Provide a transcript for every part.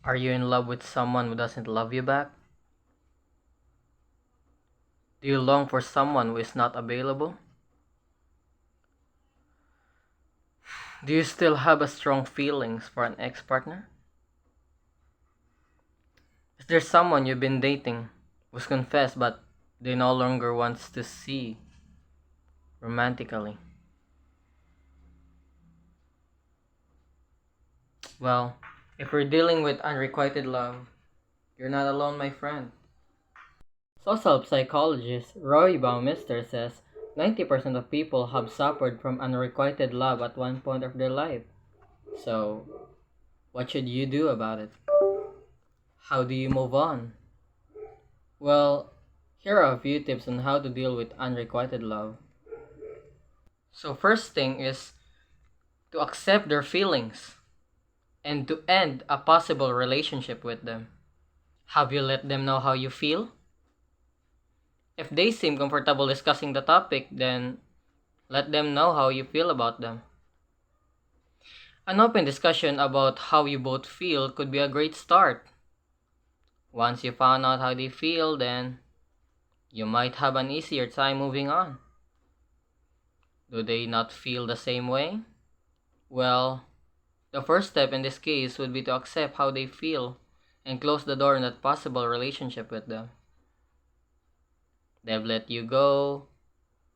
Are you in love with someone who doesn't love you back? Do you long for someone who is not available? Do you still have a strong feelings for an ex-partner? Is there someone you've been dating who's confessed but they no longer wants to see romantically? Well, if we're dealing with unrequited love, you're not alone, my friend. Social psychologist Roy Baumeister says 90% of people have suffered from unrequited love at one point of their life. So, what should you do about it? How do you move on? Well, here are a few tips on how to deal with unrequited love. So, first thing is to accept their feelings and to end a possible relationship with them. Have you let them know how you feel? If they seem comfortable discussing the topic, then let them know how you feel about them. An open discussion about how you both feel could be a great start. Once you found out how they feel, then you might have an easier time moving on. Do they not feel the same way? Well, the first step in this case would be to accept how they feel and close the door on that possible relationship with them. They've let you go,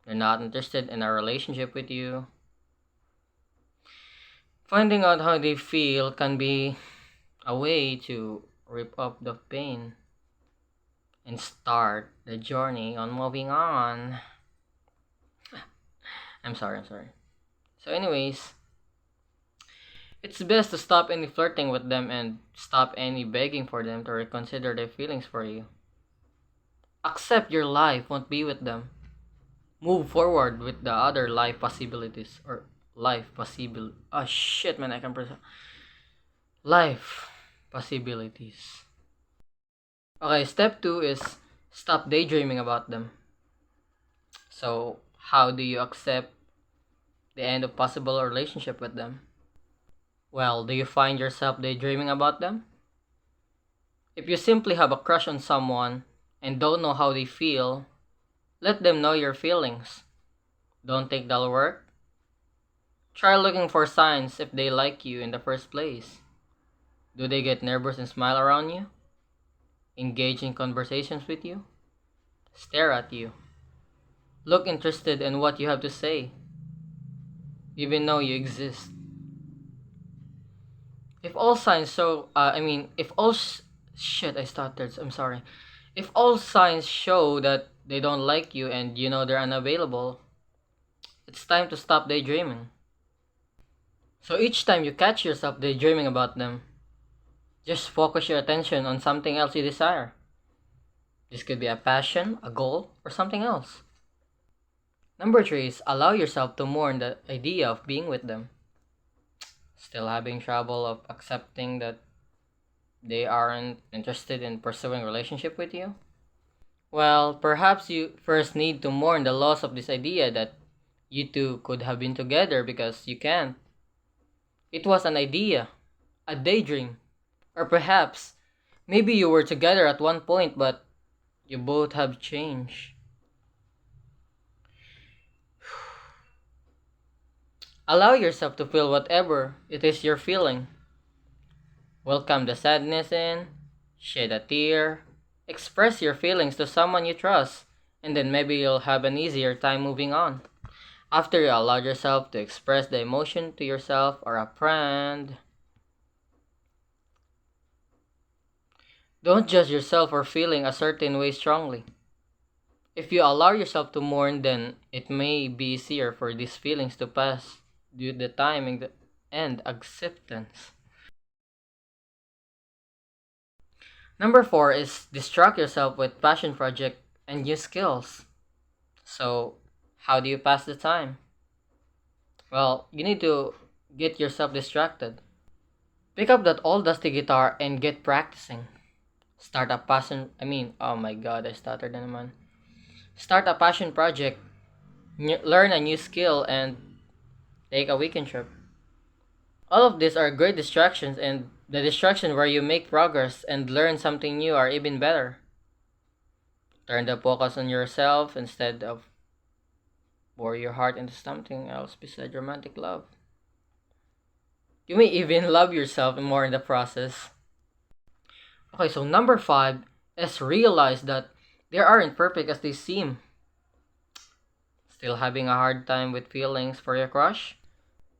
they're not interested in a relationship with you. Finding out how they feel can be a way to rip up the pain and start the journey on moving on. I'm sorry. So, anyways, it's best to stop any flirting with them and stop any begging for them to reconsider their feelings for you. Accept your life won't be with them. Move forward with the other life possibilities or life possible. Oh shit, man! I can life possibilities. Okay, step two is stop daydreaming about them. So, how do you accept the end of possible relationship with them? Well, do you find yourself daydreaming about them? If you simply have a crush on someone and don't know how they feel, let them know your feelings. Don't think that'll work. Try looking for signs if they like you in the first place. Do they get nervous and smile around you? Engage in conversations with you? Stare at you? Look interested in what you have to say, even though you exist. If all signs show, if all shit, I stuttered. I'm sorry. If all signs show that they don't like you and you know they're unavailable, it's time to stop daydreaming. So each time you catch yourself daydreaming about them, just focus your attention on something else you desire. This could be a passion, a goal, or something else. Number three is allow yourself to mourn the idea of being with them. Still having trouble of accepting that they aren't interested in pursuing a relationship with you? Well, perhaps you first need to mourn the loss of this idea that you two could have been together because you can't. It was an idea, a daydream, or perhaps maybe you were together at one point but you both have changed. Allow yourself to feel whatever it is you're feeling. Welcome the sadness in, shed a tear, express your feelings to someone you trust, and then maybe you'll have an easier time moving on. After you allow yourself to express the emotion to yourself or a friend, don't judge yourself for feeling a certain way strongly. If you allow yourself to mourn, then it may be easier for these feelings to pass due to the timing and acceptance. Number four is distract yourself with passion project and new skills. So, how do you pass the time? Well, you need to get yourself distracted. Pick up that old dusty guitar and get practicing. Start a passion, oh my god, I stuttered na naman. Start a passion project, learn a new skill, and take a weekend trip. All of these are great distractions and The distraction where you make progress and learn something new are even better. Turn the focus on yourself instead of pour your heart into something else besides romantic love. You may even love yourself more in the process. Okay, so number five is realize that they aren't perfect as they seem. Still having a hard time with feelings for your crush?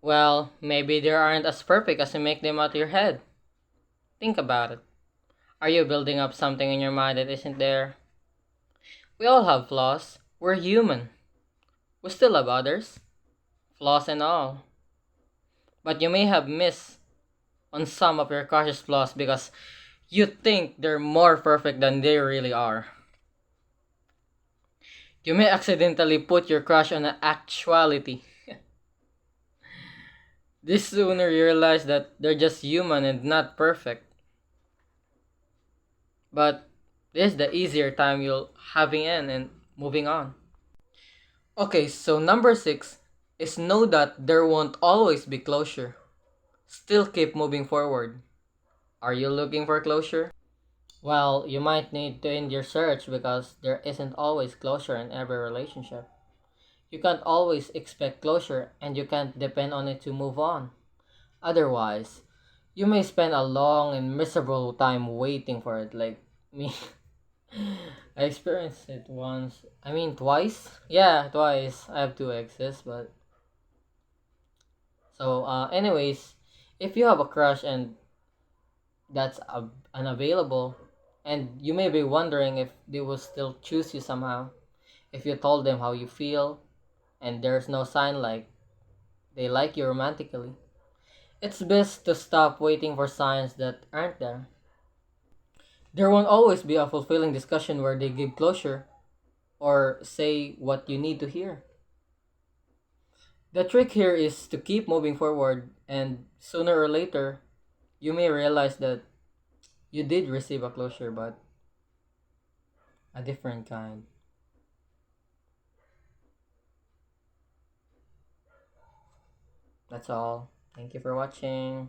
Well, maybe they aren't as perfect as you make them out of your head. Think about it. Are you building up something in your mind that isn't there? We all have flaws. We're human. We still have others, flaws and all. But you may have missed on some of your crush's flaws because you think they're more perfect than they really are. You may accidentally put your crush on an actuality. This sooner you realize that they're just human and not perfect. But this is the easier time you'll having in and moving on. Okay, so number six is know that there won't always be closure. Still keep moving forward. Are you looking for closure? Well, you might need to end your search because there isn't always closure in every relationship. You can't always expect closure and you can't depend on it to move on. Otherwise, you may spend a long and miserable time waiting for it, like me. I experienced it once. I mean, twice? Yeah, twice. I have two exes, but. So, anyways, if you have a crush and that's unavailable, and you may be wondering if they will still choose you somehow, if you told them how you feel, and there's no sign like they like you romantically, it's best to stop waiting for signs that aren't there. There won't always be a fulfilling discussion where they give closure or say what you need to hear. The trick here is to keep moving forward, and sooner or later, you may realize that you did receive a closure, but a different kind. That's all. Thank you for watching.